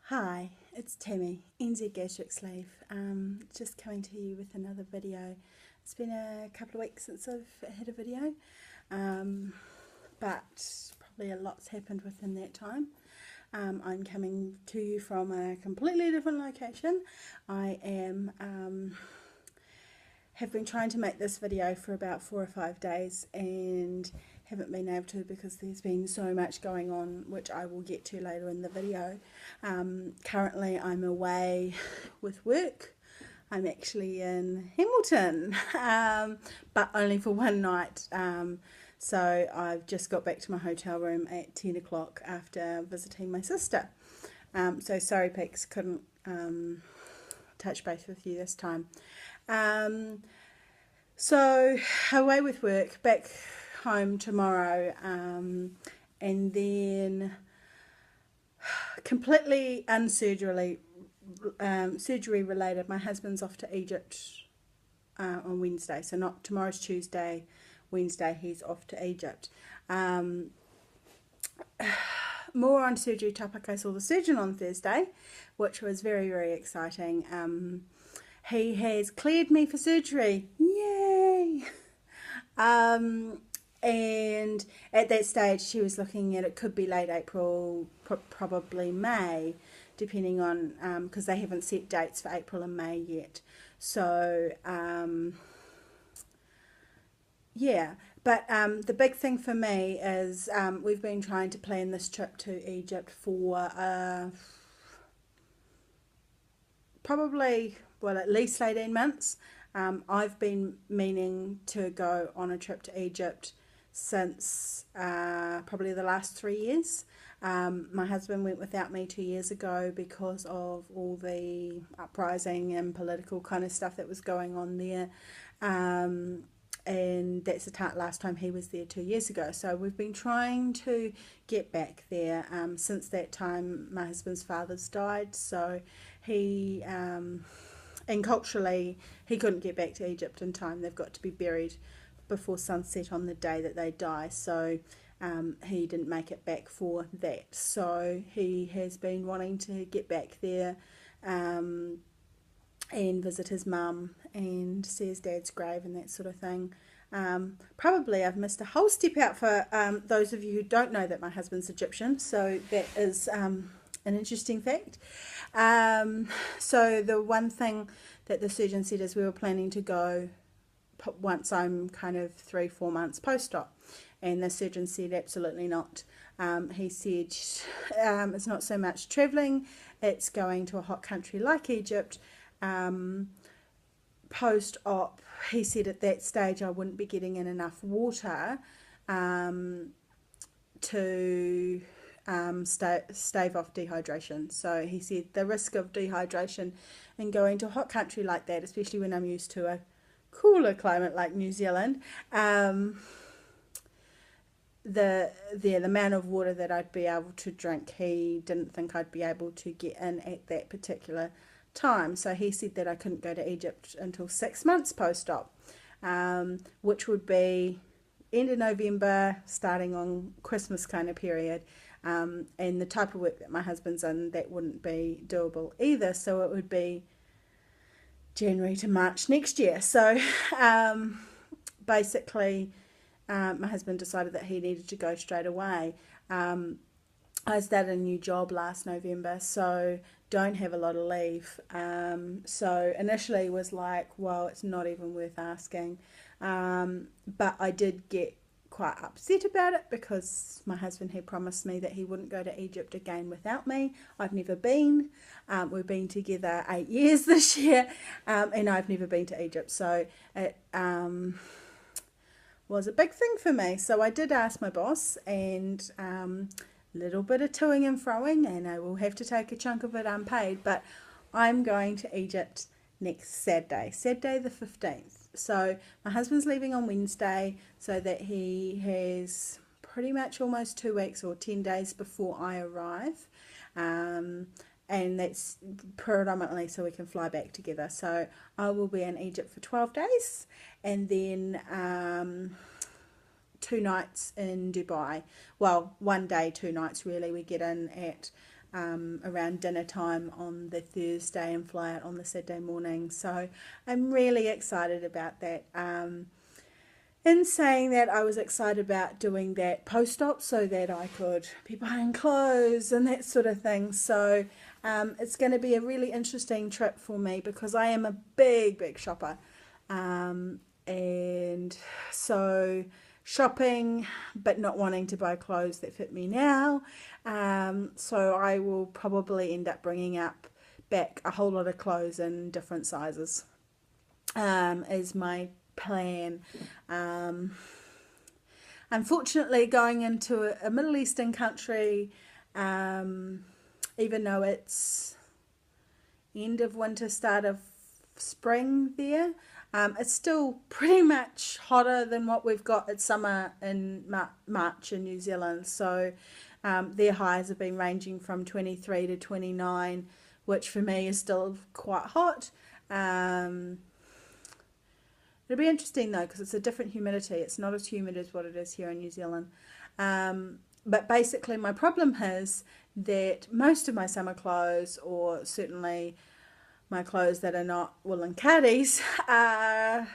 Hi, it's Tammy, NZ Gastric Sleeve. Just coming to you with another video. It's been a couple of weeks since I've had a video, but probably a lot's happened within that time. I'm coming to you from a completely different location. I am have been trying to make this video for about 4 or 5 days and haven't been able to because there's been so much going on, which I will get to later in the video. Currently I'm away with work. I'm actually in Hamilton, but only for one night. So I've just got back to my hotel room at 10 o'clock after visiting my sister. So sorry Peaks, couldn't touch base with you this time. So away with work, back home tomorrow, and then completely unsurgery surgery related. My husband's off to Egypt on Wednesday, so not tomorrow's Tuesday. Wednesday he's off to Egypt. More on surgery topic. I saw the surgeon on Thursday, which was very exciting. He has cleared me for surgery. Yay! And at that stage, she was looking at it could be late April, probably May, depending on because they haven't set dates for April and May yet. So yeah, but the big thing for me is we've been trying to plan this trip to Egypt for probably, well, at least 18 months. I've been meaning to go on a trip to Egypt since probably the last 3 years. My husband went without me 2 years ago because of all the uprising and political kind of stuff that was going on there. And that's the last time he was there 2 years ago. So we've been trying to get back there. Since that time, my husband's father's died, so he and culturally he couldn't get back to Egypt in time. They've got to be buried before sunset on the day that they die. So he didn't make it back for that. So he has been wanting to get back there. And visit his mum and see his dad's grave and that sort of thing. Probably I've missed a whole step out for those of you who don't know that my husband's Egyptian, so that is an interesting fact. So the one thing that the surgeon said is we were planning to go once I'm kind of 3-4 months post-op, and the surgeon said absolutely not. He said it's not so much travelling, it's going to a hot country like Egypt. Post-op, he said at that stage I wouldn't be getting in enough water to stave off dehydration. So he said the risk of dehydration in going to a hot country like that, especially when I'm used to a cooler climate like New Zealand, the amount of water that I'd be able to drink, he didn't think I'd be able to get in at that particular time. So he said that I couldn't go to Egypt until 6 months post-op, which would be end of November, starting on Christmas kind of period. And the type of work that my husband's in, that wouldn't be doable either. So it would be January to March next year. So basically, my husband decided that he needed to go straight away. I started a new job last November, so don't have a lot of leave. So initially was like, well, it's not even worth asking. But I did get quite upset about it because my husband had promised me that he wouldn't go to Egypt again without me. I've never been. We've been together 8 years this year, and I've never been to Egypt. So it was a big thing for me. So I did ask my boss, and little bit of toing and froing, and I will have to take a chunk of it unpaid, but I'm going to Egypt next Saturday the 15th. So my husband's leaving on Wednesday, so that he has pretty much almost 2 weeks or 10 days before I arrive, and that's predominantly so we can fly back together. So I will be in Egypt for 12 days, and then 2 nights in Dubai. Well, 1 day, 2 nights really. We get in at around dinner time on the Thursday and fly out on the Saturday morning. So I'm really excited about that. In saying that, I was excited about doing that post-op so that I could be buying clothes and that sort of thing. So it's going to be a really interesting trip for me because I am a big shopper. And so shopping but not wanting to buy clothes that fit me now. So I will probably end up bringing back a whole lot of clothes in different sizes is my plan. Unfortunately, going into a Middle Eastern country, even though it's end of winter, start of spring there, it's still pretty much hotter than what we've got at summer in March in New Zealand. So their highs have been ranging from 23 to 29, which for me is still quite hot. It'll be interesting though because it's a different humidity. It's not as humid as what it is here in New Zealand. But basically my problem is that most of my summer clothes, or certainly my clothes that are not woolen caddies, are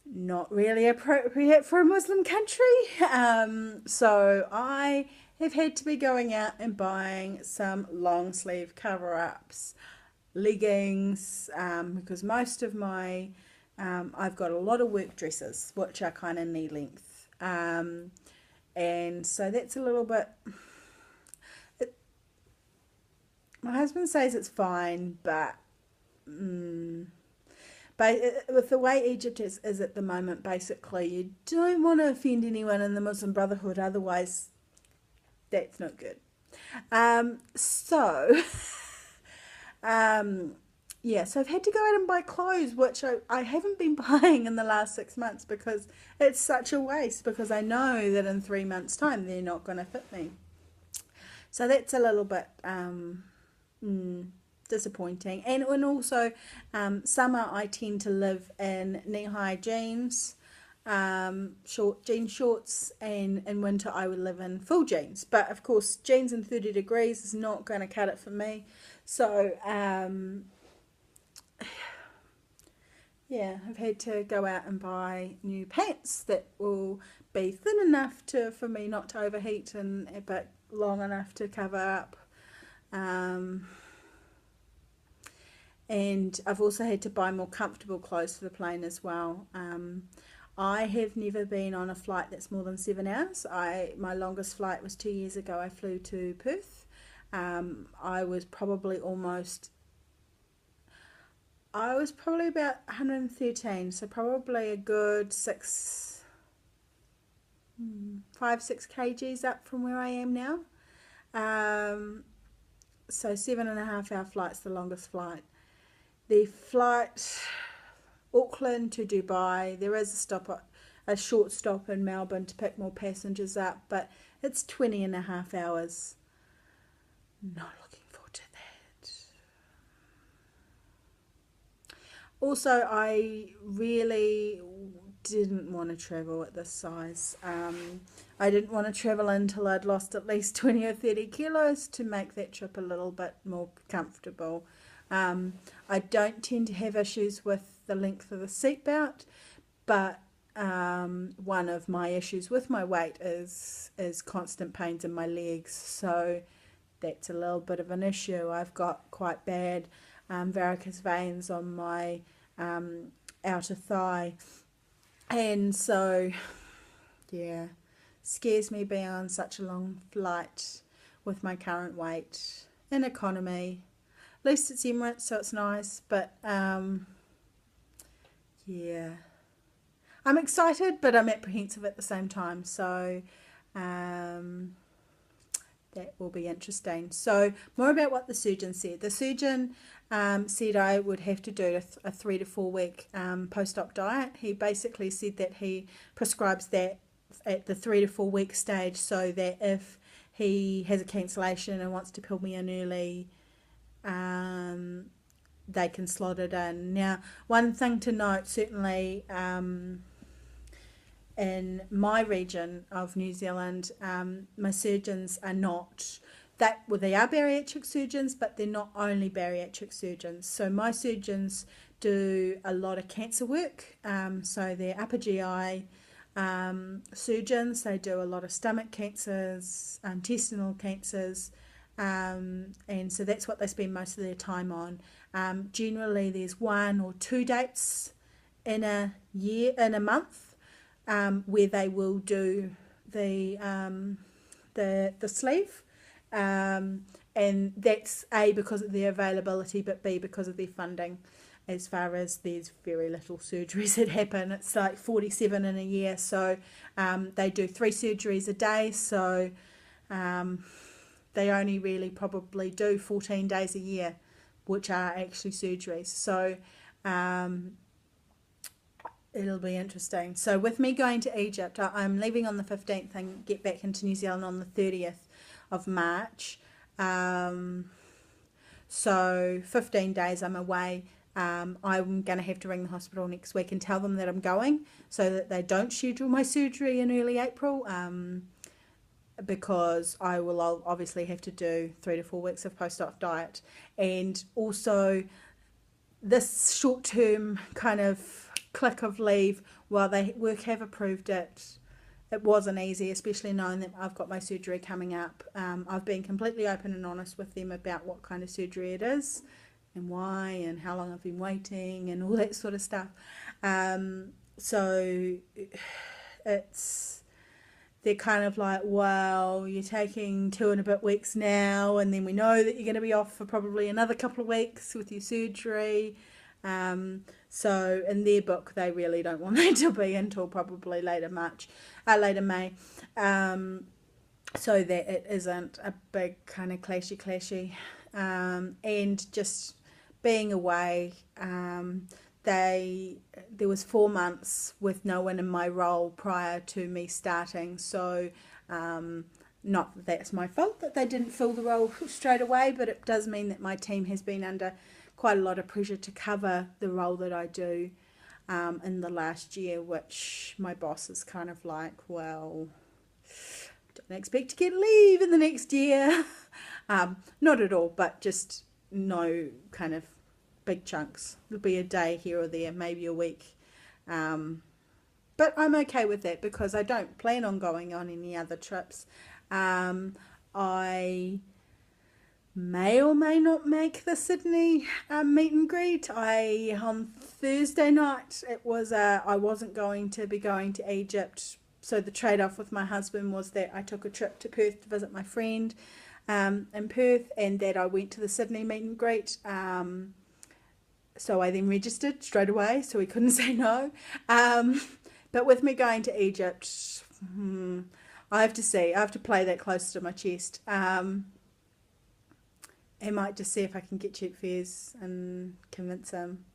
not really appropriate for a Muslim country. So I have had to be going out and buying some long sleeve cover-ups, leggings, because most of my I've got a lot of work dresses which are kind of knee length, and so that's a little bit, my husband says it's fine, but with the way Egypt is at the moment, basically you don't want to offend anyone in the Muslim Brotherhood, otherwise that's not good. So yeah, so I've had to go out and buy clothes, which I haven't been buying in the last 6 months because it's such a waste, because I know that in 3 months' time they're not going to fit me. So that's a little bit disappointing. And also, summer I tend to live in knee-high jeans, jean shorts, and in winter I would live in full jeans. But of course, jeans in 30 degrees is not going to cut it for me. So yeah, I've had to go out and buy new pants that will be thin enough for me not to overheat, but long enough to cover up. And I've also had to buy more comfortable clothes for the plane as well. I have never been on a flight that's more than 7 hours. My longest flight was 2 years ago. I flew to Perth. I was probably about 113, so probably a good 5-6 kgs up from where I am now. So 7.5 hour flight's the longest flight. The flight Auckland to Dubai, there is a short stop in Melbourne to pick more passengers up, but it's 20.5 hours. Not looking forward to that. Also, I really didn't want to travel at this size. I didn't want to travel until I'd lost at least 20 or 30 kilos to make that trip a little bit more comfortable. I don't tend to have issues with the length of the seatbelt, but one of my issues with my weight is constant pains in my legs, so that's a little bit of an issue. I've got quite bad varicose veins on my outer thigh, and so yeah, scares me being on such a long flight with my current weight in economy. At least it's Emirates, so it's nice, but yeah, I'm excited, but I'm apprehensive at the same time, so that will be interesting. So more about what the surgeon said. The surgeon said I would have to do a 3 to 4 week post-op diet. He basically said that he prescribes that at the 3 to 4 week stage, so that if he has a cancellation and wants to pull me in early, they can slot it in. Now, one thing to note, certainly in my region of New Zealand, my surgeons are not that, well, they are bariatric surgeons, but they're not only bariatric surgeons. So my surgeons do a lot of cancer work. So they're upper GI surgeons. They do a lot of stomach cancers, intestinal cancers, and so that's what they spend most of their time on. Generally, there's 1 or 2 dates in a year, in a month, where they will do the sleeve, and that's A, because of their availability, but B, because of their funding. As far as there's very little surgeries that happen, it's like 47 in a year, so they do 3 surgeries a day, so they only really probably do 14 days a year, which are actually surgeries. So it'll be interesting. So with me going to Egypt, I'm leaving on the 15th and get back into New Zealand on the 30th of March. So 15 days I'm away. I'm going to have to ring the hospital next week and tell them that I'm going, so that they don't schedule my surgery in early April, because I will obviously have to do 3 to 4 weeks of post-op diet. And also this short-term kind of click of leave, while they have approved it, it wasn't easy, especially knowing that I've got my surgery coming up. I've been completely open and honest with them about what kind of surgery it is and why and how long I've been waiting and all that sort of stuff. So they're kind of like, well, you're taking 2 and a bit weeks now, and then we know that you're going to be off for probably another couple of weeks with your surgery. So in their book, they really don't want it to be until probably later May. So that it isn't a big kind of clashy. And just being away, there was 4 months with no one in my role prior to me starting, so not that that's my fault that they didn't fill the role straight away, but it does mean that my team has been under quite a lot of pressure to cover the role that I do in the last year, which my boss is kind of like, well, don't expect to get leave in the next year. Not at all, but just no kind of big chunks. There'll be a day here or there, maybe a week. But I'm okay with that because I don't plan on going on any other trips. I may or may not make the Sydney meet and greet. On Thursday night, I wasn't going to be going to Egypt, so the trade-off with my husband was that I took a trip to Perth to visit my friend in Perth, and that I went to the Sydney meet and greet. So I then registered straight away, so he couldn't say no. But with me going to Egypt, I have to see. I have to play that close to my chest. I might just see if I can get cheap fares and convince him.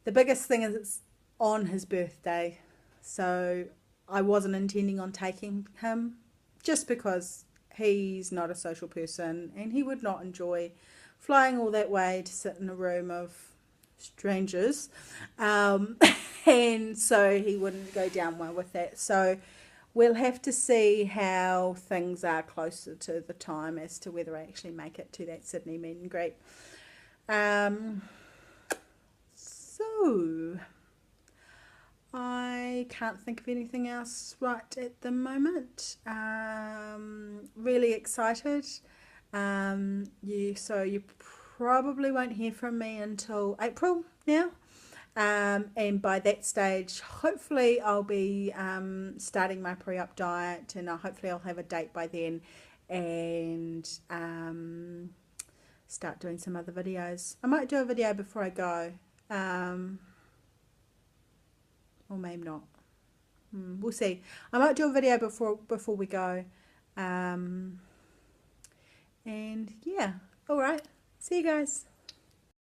The biggest thing is it's on his birthday, so I wasn't intending on taking him, just because he's not a social person and he would not enjoy flying all that way to sit in a room of strangers, and so he wouldn't go down well with that. So we'll have to see how things are closer to the time as to whether I actually make it to that Sydney meet and greet. So I can't think of anything else right at the moment. Really excited. You probably won't hear from me until April now. And by that stage, hopefully I'll be starting my pre-op diet, and hopefully I'll have a date by then, and start doing some other videos. I might do a video before I go, or maybe not. We'll see. I might do a video before we go, and yeah, all right. See you guys.